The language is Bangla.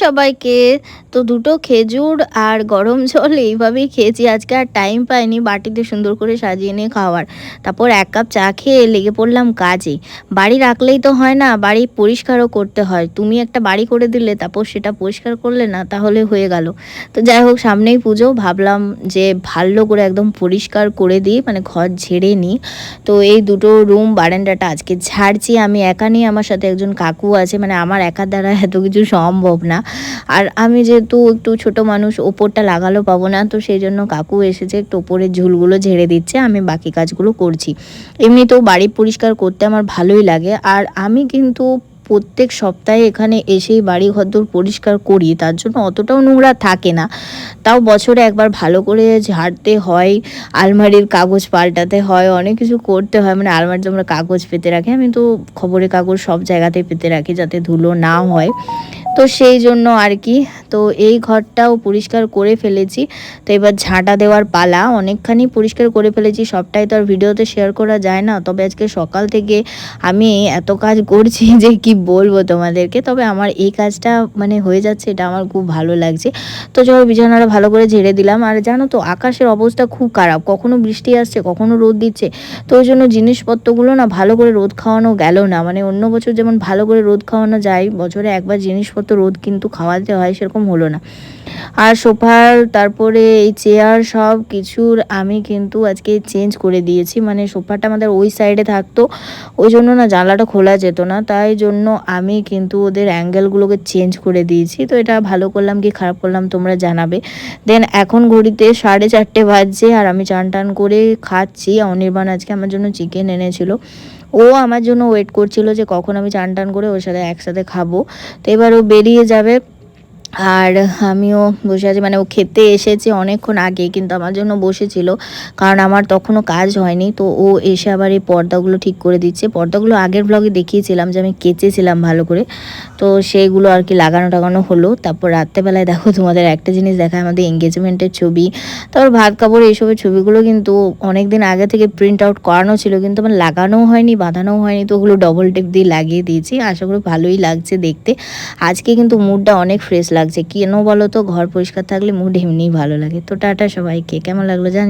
সবাইকে। তো দুটো খেজুর আর গরম জল এইভাবেই খেয়েছি। আজকে আর টাইম পাইনি বাটিতে সুন্দর করে সাজিয়ে নিয়ে খাওয়ার। তারপর ১ কাপ চা খেয়ে লেগে পড়লাম কাজে। বাড়ি রাখলেই তো হয় না, বাড়ি পরিষ্কারও করতে হয়। তুমি একটা বাড়ি করে দিলে, তারপর সেটা পরিষ্কার করলে না, তাহলে হয়ে গেল। তো যাই হোক, সামনেই পুজো, ভাবলাম যে ভালো করে একদম পরিষ্কার করে দিই, মানে ঘর ঝেড়ে নিই। তো এই দুটো রুম, বারান্দাটা আজকে ঝাড়ছি। আমি একা নেই, আমার সাথে একজন কাকু আছে। মানে আমার একার দ্বারা এত কিছু সম্ভব না। আর আমি যেহেতু একটু ছোট মানুষ, ওপরটা লাগালেও পাবো না, তো সেই জন্য কাকু এসেছে, একটু ওপরের ঝুলগুলো ঝেড়ে দিচ্ছে, আমি বাকি কাজগুলো করছি। এমনিতেও বাড়ি পরিষ্কার করতে আমার ভালোই লাগে। আর আমি কিন্তু প্রত্যেক সপ্তাহে এখানে এসেই বাড়ি ঘরদোর পরিষ্কার করি, তার জন্য অতটাও নোংরা থাকে না। তাও বছরে একবার ভালো করে ঝাড়তে হয়, আলমারির কাগজ পাল্টাতে হয়, অনেক কিছু করতে হয়। মানে আলমারিতে আমরা কাগজ পেতে রাখি, আমি তো খবরের কাগজ সব জায়গাতেই পেতে রাখি যাতে ধুলো না হয়। তো সেই জন্য আর কি। তো এই ঘরটাও পরিষ্কার করে ফেলেছি। তো এবার ঝাঁটা দেওয়ার পালা। অনেকখানি পরিষ্কার করে ফেলেছি, সবটাই তো আর ভিডিওতে শেয়ার করা যায় না। তবে আজকে সকাল থেকে আমি এত কাজ করছি যে কি বলবো তোমাদেরকে। তবে আমার এই কাজটা মানে হয়ে যাচ্ছে, এটা আমার খুব ভালো লাগছে। তো চলো বিছানাটা ভালো করে ঝেড়ে দিলাম। আর জানো তো, আকাশের অবস্থা খুব খারাপ, কখনো বৃষ্টি আসছে, কখনো রোদ দিচ্ছে। তো ওই জন্য জিনিসপত্রগুলো না ভালো করে রোদ খাওয়ানো গেল না। মানে অন্য বছর যেমন ভালো করে রোদ খাওয়ানো যায়, বছরে একবার জিনিসপত্র রোদ কিন্তু খাওয়াতে হয়, সেরকম হলো না। আর সোফার, তারপরে এই চেয়ার, সব কিছুর আমি কিন্তু আজকে চেঞ্জ করে দিয়েছি। মানে সোফাটা আমাদের ওই সাইডে থাকতো, ওই জন্য না জানলাটা খোলা যেত না, তাই জন্য আমি কিন্তু ওদের অ্যাঙ্গেলগুলোকে চেঞ্জ করে দিয়েছি। তো এটা ভালো করলাম কি খারাপ করলাম তোমরা জানাবে। দেন এখন ঘড়িতে 4:30 বাজছে, আর আমি চান টান করে খাচ্ছি। অনির্বাণ আজকে আমার জন্য চিকেন এনেছিল, ও আমার জন্য ওয়েট করছিল যে কখন আমি চান টান করে ওর সাথে একসাথে খাবো। তো এবার ও বেরিয়ে যাবে, আর আমিও বসে আছি। মানে ও খেতে এসেছে অনেকক্ষণ আগে, কিন্তু আমার জন্য বসেছিল, কারণ আমার তখনও কাজ হয়নি। তো ও এসে আবার এই পর্দাগুলো ঠিক করে দিচ্ছে। পর্দাগুলো আগের ব্লগে দেখিয়েছিলাম যে আমি কেচেছিলাম ভালো করে, তো সেইগুলো আর কি লাগানো টাগানো হলো। তারপর রাত্রেবেলায় দেখো, তোমাদের একটা জিনিস দেখায়, আমাদের এঙ্গেজমেন্টের ছবি, তারপর ভাত কাপড়, এইসবের ছবিগুলো কিন্তু অনেক দিন আগে থেকে প্রিন্ট আউট করানো ছিল, কিন্তু আমার লাগানোও হয়নি, বাঁধানোও হয়নি। তো ওগুলো ডবল টেপ দিয়ে লাগিয়ে দিয়েছি। আশা করি ভালোই লাগছে দেখতে। আজকে কিন্তু মুডটা অনেক ফ্রেশ লাগছে, কেন বলো তো? ঘর পরিষ্কার থাকলে মুড এমনিই ভালো লাগে। তো টাটা সবাইকে, কেমন লাগলো জানি।